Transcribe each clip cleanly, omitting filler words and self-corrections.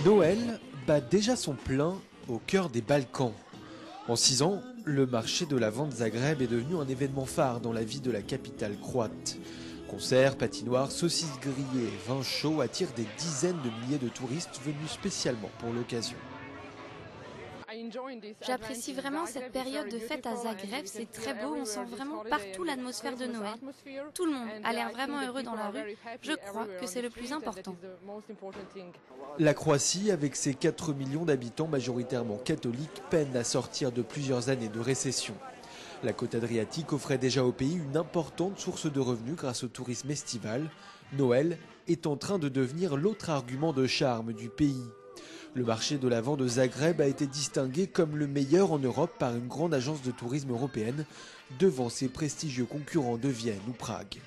Noël bat déjà son plein au cœur des Balkans. En 6 ans, le marché de la vente Zagreb est devenu un événement phare dans la vie de la capitale croate. Concerts, patinoires, saucisses grillées et vins chauds attirent des dizaines de milliers de touristes venus spécialement pour l'occasion. J'apprécie vraiment cette période de fête à Zagreb, c'est très beau, on sent vraiment partout l'atmosphère de Noël. Tout le monde a l'air vraiment heureux dans la rue, je crois que c'est le plus important. La Croatie, avec ses 4 millions d'habitants majoritairement catholiques, peine à sortir de plusieurs années de récession. La côte adriatique offrait déjà au pays une importante source de revenus grâce au tourisme estival. Noël est en train de devenir l'autre argument de charme du pays. Le marché de l'Avent de Zagreb a été distingué comme le meilleur en Europe par une grande agence de tourisme européenne, devant ses prestigieux concurrents de Vienne ou Prague.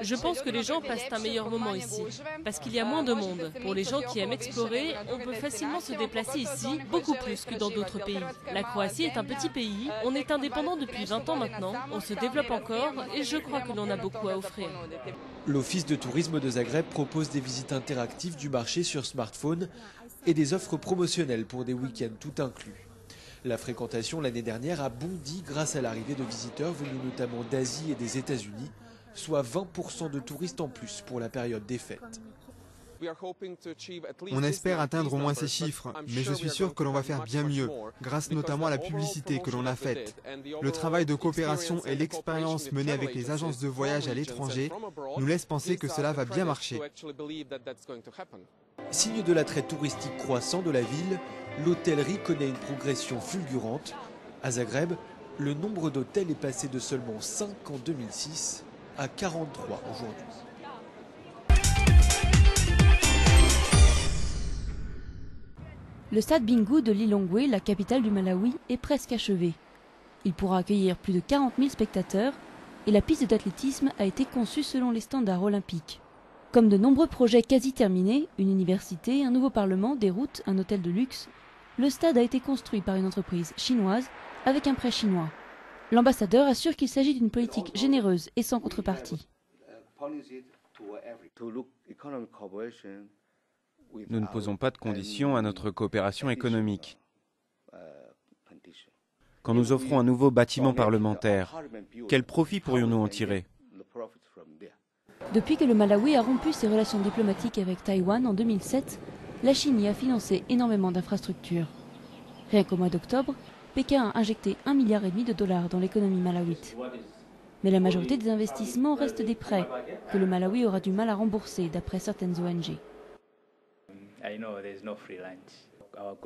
Je pense que les gens passent un meilleur moment ici, parce qu'il y a moins de monde. Pour les gens qui aiment explorer, on peut facilement se déplacer ici, beaucoup plus que dans d'autres pays. La Croatie est un petit pays, on est indépendant depuis 20 ans maintenant, on se développe encore et je crois que l'on a beaucoup à offrir. L'Office de tourisme de Zagreb propose des visites interactives du marché sur smartphone et des offres promotionnelles pour des week-ends tout inclus. La fréquentation l'année dernière a bondi grâce à l'arrivée de visiteurs venus notamment d'Asie et des États-Unis, soit 20% de touristes en plus pour la période des fêtes. On espère atteindre au moins ces chiffres, mais je suis sûr que l'on va faire bien mieux, grâce notamment à la publicité que l'on a faite. Le travail de coopération et l'expérience menée avec les agences de voyage à l'étranger nous laissent penser que cela va bien marcher. Signe de l'attrait touristique croissant de la ville, l'hôtellerie connaît une progression fulgurante. À Zagreb, le nombre d'hôtels est passé de seulement 5 en 2006 à 43 aujourd'hui. Le stade Bingu de Lilongwe, la capitale du Malawi, est presque achevé. Il pourra accueillir plus de 40 000 spectateurs et la piste d'athlétisme a été conçue selon les standards olympiques. Comme de nombreux projets quasi terminés, une université, un nouveau parlement, des routes, un hôtel de luxe, le stade a été construit par une entreprise chinoise avec un prêt chinois. L'ambassadeur assure qu'il s'agit d'une politique généreuse et sans contrepartie. Nous ne posons pas de conditions à notre coopération économique. Quand nous offrons un nouveau bâtiment parlementaire, quel profit pourrions-nous en tirer ? Depuis que le Malawi a rompu ses relations diplomatiques avec Taïwan en 2007, la Chine y a financé énormément d'infrastructures. Rien qu'au mois d'octobre, Pékin a injecté 1,5 milliard de dollars dans l'économie malawite. Mais la majorité des investissements restent des prêts que le Malawi aura du mal à rembourser d'après certaines ONG.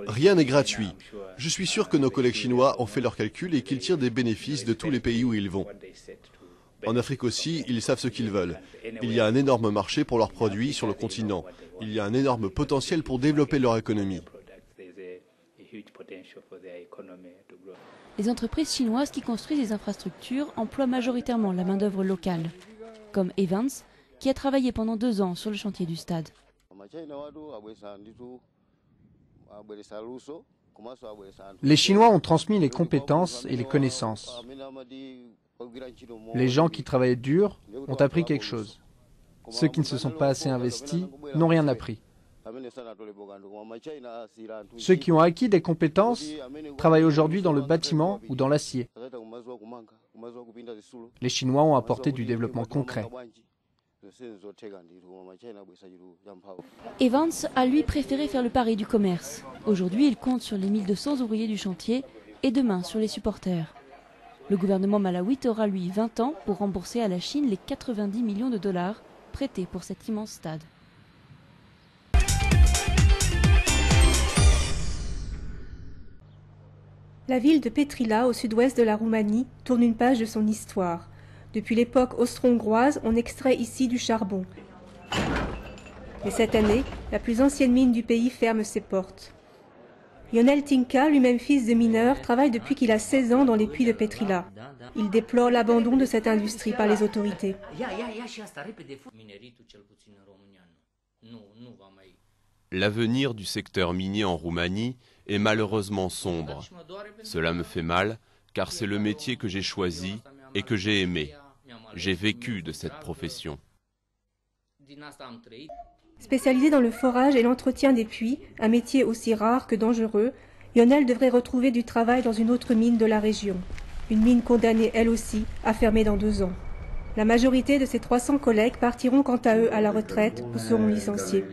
Rien n'est gratuit. Je suis sûr que nos collègues chinois ont fait leurs calculs et qu'ils tirent des bénéfices de tous les pays où ils vont. En Afrique aussi, ils savent ce qu'ils veulent. Il y a un énorme marché pour leurs produits sur le continent. Il y a un énorme potentiel pour développer leur économie. Les entreprises chinoises qui construisent des infrastructures emploient majoritairement la main-d'œuvre locale, comme Evans, qui a travaillé pendant 2 ans sur le chantier du stade. Les Chinois ont transmis les compétences et les connaissances. Les gens qui travaillaient dur ont appris quelque chose. Ceux qui ne se sont pas assez investis n'ont rien appris. Ceux qui ont acquis des compétences travaillent aujourd'hui dans le bâtiment ou dans l'acier. Les Chinois ont apporté du développement concret. Evans a lui préféré faire le pari du commerce. Aujourd'hui, il compte sur les 1200 ouvriers du chantier et demain sur les supporters. Le gouvernement malawite aura lui 20 ans pour rembourser à la Chine les 90 millions de dollars prêtés pour cet immense stade. La ville de Petrila, au sud-ouest de la Roumanie, tourne une page de son histoire. Depuis l'époque austro-hongroise, on extrait ici du charbon. Mais cette année, la plus ancienne mine du pays ferme ses portes. Ionel Tinka, lui-même fils de mineur, travaille depuis qu'il a 16 ans dans les puits de Petrila. Il déplore l'abandon de cette industrie par les autorités. L'avenir du secteur minier en Roumanie est malheureusement sombre. Cela me fait mal, car c'est le métier que j'ai choisi et que j'ai aimé. J'ai vécu de cette profession. Spécialisée dans le forage et l'entretien des puits, un métier aussi rare que dangereux, Lionel devrait retrouver du travail dans une autre mine de la région. Une mine condamnée elle aussi à fermer dans 2 ans. La majorité de ses 300 collègues partiront quant à eux à la retraite ou seront licenciés.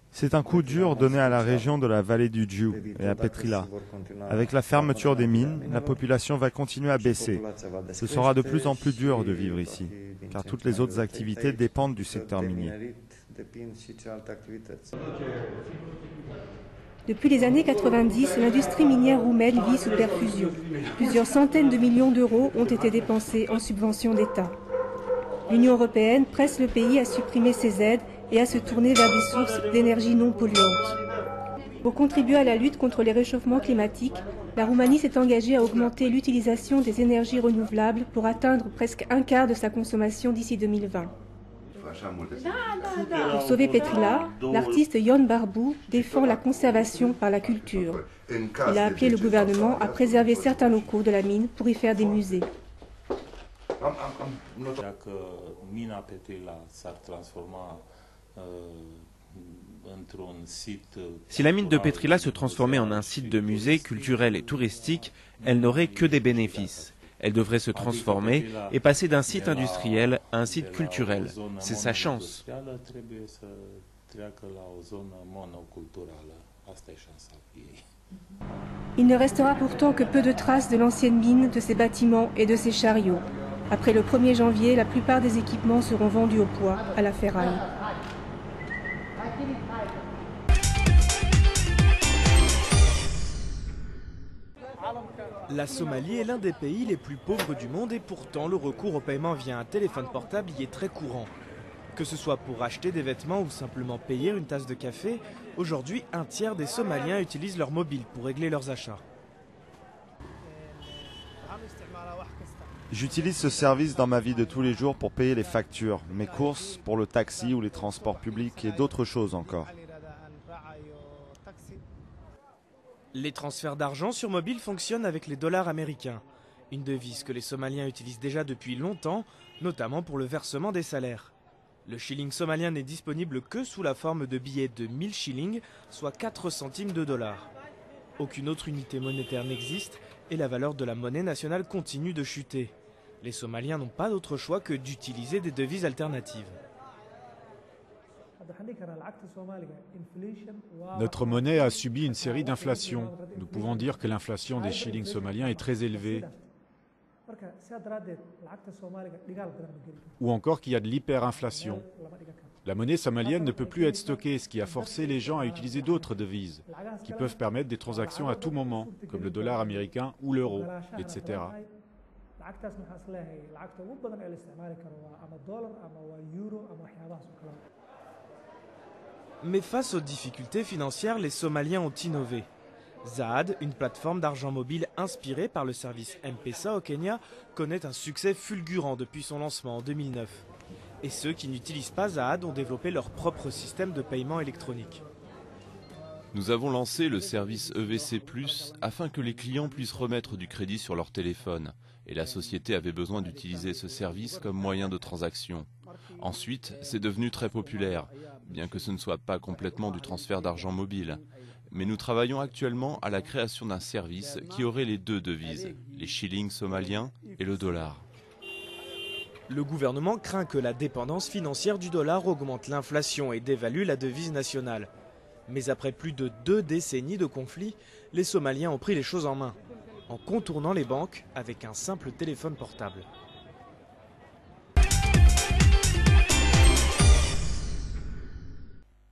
C'est un coup dur donné à la région de la vallée du Jiu et à Petrila. Avec la fermeture des mines, la population va continuer à baisser. Ce sera de plus en plus dur de vivre ici, car toutes les autres activités dépendent du secteur minier. Depuis les années 90, l'industrie minière roumaine vit sous perfusion. Plusieurs centaines de millions d'euros ont été dépensés en subventions d'État. L'Union européenne presse le pays à supprimer ces aides et à se tourner vers des sources d'énergie non polluantes. Pour contribuer à la lutte contre les réchauffements climatiques, la Roumanie s'est engagée à augmenter l'utilisation des énergies renouvelables pour atteindre presque 1/4 de sa consommation d'ici 2020. Pour sauver Petrila, l'artiste Ion Barbu défend la conservation par la culture. Il a appelé le gouvernement à préserver certains locaux de la mine pour y faire des musées. Si la mine de Petrila se transformait en un site de musée culturel et touristique, elle n'aurait que des bénéfices. Elle devrait se transformer et passer d'un site industriel à un site culturel. C'est sa chance. Il ne restera pourtant que peu de traces de l'ancienne mine, de ses bâtiments et de ses chariots. Après le 1er janvier, la plupart des équipements seront vendus au poids, à la ferraille. La Somalie est l'un des pays les plus pauvres du monde et pourtant le recours au paiement via un téléphone portable y est très courant. Que ce soit pour acheter des vêtements ou simplement payer une tasse de café, aujourd'hui 1/3 des Somaliens utilisent leur mobile pour régler leurs achats. J'utilise ce service dans ma vie de tous les jours pour payer les factures, mes courses, pour le taxi ou les transports publics et d'autres choses encore. Les transferts d'argent sur mobile fonctionnent avec les dollars américains, une devise que les Somaliens utilisent déjà depuis longtemps, notamment pour le versement des salaires. Le shilling somalien n'est disponible que sous la forme de billets de 1000 shillings, soit 4 centimes de dollars. Aucune autre unité monétaire n'existe et la valeur de la monnaie nationale continue de chuter. Les Somaliens n'ont pas d'autre choix que d'utiliser des devises alternatives. Notre monnaie a subi une série d'inflations. Nous pouvons dire que l'inflation des shillings somaliens est très élevée. Ou encore qu'il y a de l'hyperinflation. La monnaie somalienne ne peut plus être stockée, ce qui a forcé les gens à utiliser d'autres devises, qui peuvent permettre des transactions à tout moment, comme le dollar américain ou l'euro, etc. Mais face aux difficultés financières, les Somaliens ont innové. Zaad, une plateforme d'argent mobile inspirée par le service M-Pesa au Kenya, connaît un succès fulgurant depuis son lancement en 2009. Et ceux qui n'utilisent pas Zaad ont développé leur propre système de paiement électronique. Nous avons lancé le service EVC+, afin que les clients puissent remettre du crédit sur leur téléphone. Et la société avait besoin d'utiliser ce service comme moyen de transaction. Ensuite, c'est devenu très populaire, bien que ce ne soit pas complètement du transfert d'argent mobile. Mais nous travaillons actuellement à la création d'un service qui aurait les deux devises, les shillings somaliens et le dollar. Le gouvernement craint que la dépendance financière du dollar augmente l'inflation et dévalue la devise nationale. Mais après plus de 2 décennies de conflit, les Somaliens ont pris les choses en main, en contournant les banques avec un simple téléphone portable.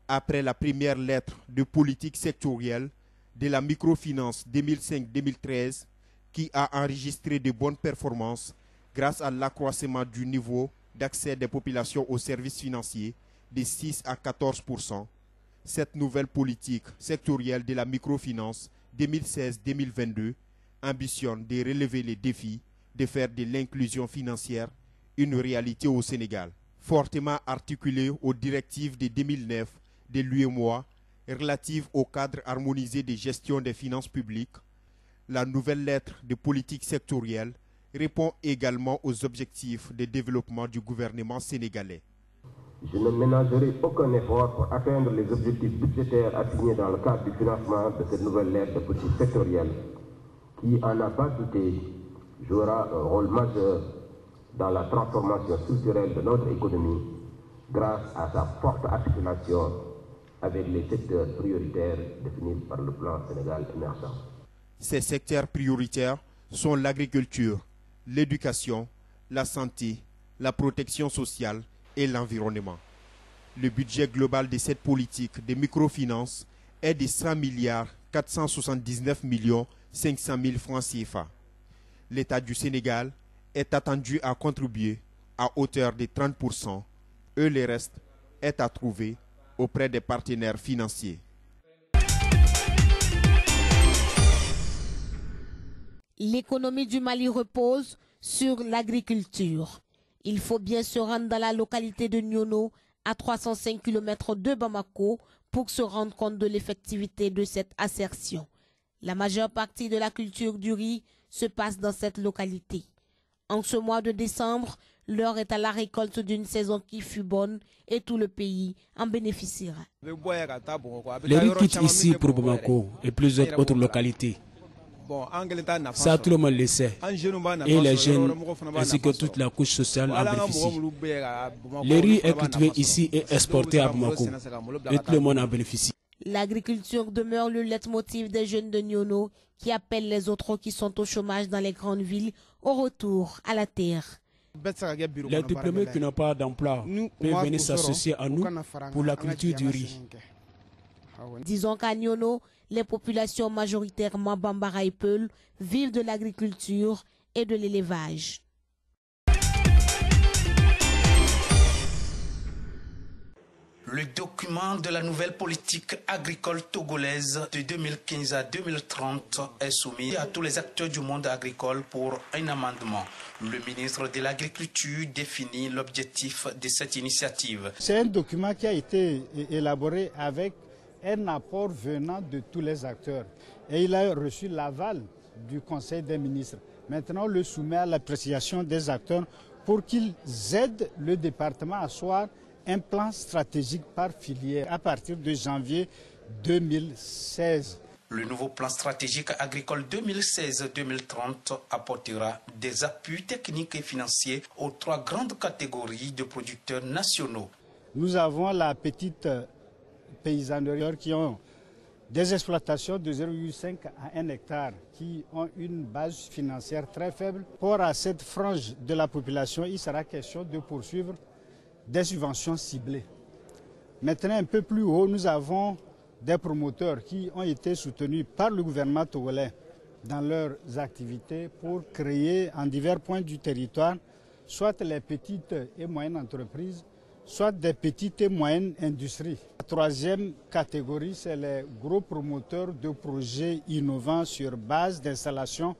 Après la première lettre de politique sectorielle de la microfinance 2005-2013 qui a enregistré de bonnes performances grâce à l'accroissement du niveau d'accès des populations aux services financiers de 6 à 14%, cette nouvelle politique sectorielle de la microfinance 2016-2022 ambitionne de relever les défis de faire de l'inclusion financière une réalité au Sénégal. Fortement articulée aux directives de 2009 de l'UEMOA relatives au cadre harmonisé de gestion des finances publiques, la nouvelle lettre de politique sectorielle répond également aux objectifs de développement du gouvernement sénégalais. Je ne ménagerai aucun effort pour atteindre les objectifs budgétaires assignés dans le cadre du financement de cette nouvelle ère de politique sectorielle qui, à n'en pas douter, jouera un rôle majeur dans la transformation structurelle de notre économie grâce à sa forte articulation avec les secteurs prioritaires définis par le plan Sénégal émergent. Ces secteurs prioritaires sont l'agriculture, l'éducation, la santé, la protection sociale et l'environnement. Le budget global de cette politique de microfinance est de 100 milliards 479 millions 500 000 francs CFA. L'État du Sénégal est attendu à contribuer à hauteur de 30%, et le reste est à trouver auprès des partenaires financiers. L'économie du Mali repose sur l'agriculture. Il faut bien se rendre dans la localité de Niono, à 305 km de Bamako, pour se rendre compte de l'effectivité de cette assertion. La majeure partie de la culture du riz se passe dans cette localité. En ce mois de décembre, l'heure est à la récolte d'une saison qui fut bonne et tout le pays en bénéficiera. Les riz quittent ici pour Bamako et plusieurs autres localités. Ça, tout le monde le sait. Et les jeunes, ainsi que toute la couche sociale en bénéficient. Le riz est cultivé ici et exporté à Bamako. Et tout le monde en bénéficie. L'agriculture demeure le leitmotiv des jeunes de Niono qui appellent les autres qui sont au chômage dans les grandes villes au retour à la terre. Les diplômés qui n'ont pas d'emploi peuvent venir s'associer à nous pour la culture du riz. Disons qu'à Niono, les populations majoritairement Bambara et Peul vivent de l'agriculture et de l'élevage. Le document de la nouvelle politique agricole togolaise de 2015 à 2030 est soumis à tous les acteurs du monde agricole pour un amendement. Le ministre de l'Agriculture définit l'objectif de cette initiative. C'est un document qui a été élaboré avec un apport venant de tous les acteurs. Et il a reçu l'aval du Conseil des ministres. Maintenant, on le soumet à l'appréciation des acteurs pour qu'ils aident le département à asseoir un plan stratégique par filière à partir de janvier 2016. Le nouveau plan stratégique agricole 2016-2030 apportera des appuis techniques et financiers aux 3 grandes catégories de producteurs nationaux. Nous avons la petite paysannerie qui ont des exploitations de 0,5 à 1 hectare qui ont une base financière très faible. Pour cette frange de la population, il sera question de poursuivre des subventions ciblées. Maintenant, un peu plus haut, nous avons des promoteurs qui ont été soutenus par le gouvernement togolais dans leurs activités pour créer en divers points du territoire soit les petites et moyennes entreprises, soit des petites et moyennes industries. La 3e catégorie, c'est les gros promoteurs de projets innovants sur base d'installation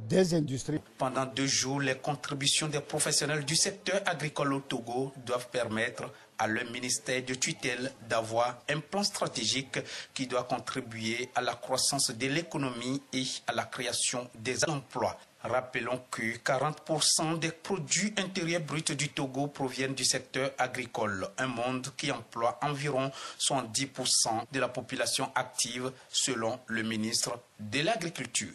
des industries. Pendant 2 jours, les contributions des professionnels du secteur agricole au Togo doivent permettre à leur ministère de tutelle d'avoir un plan stratégique qui doit contribuer à la croissance de l'économie et à la création des emplois. Rappelons que 40% des produits intérieurs bruts du Togo proviennent du secteur agricole, un monde qui emploie environ 70% de la population active selon le ministre de l'Agriculture.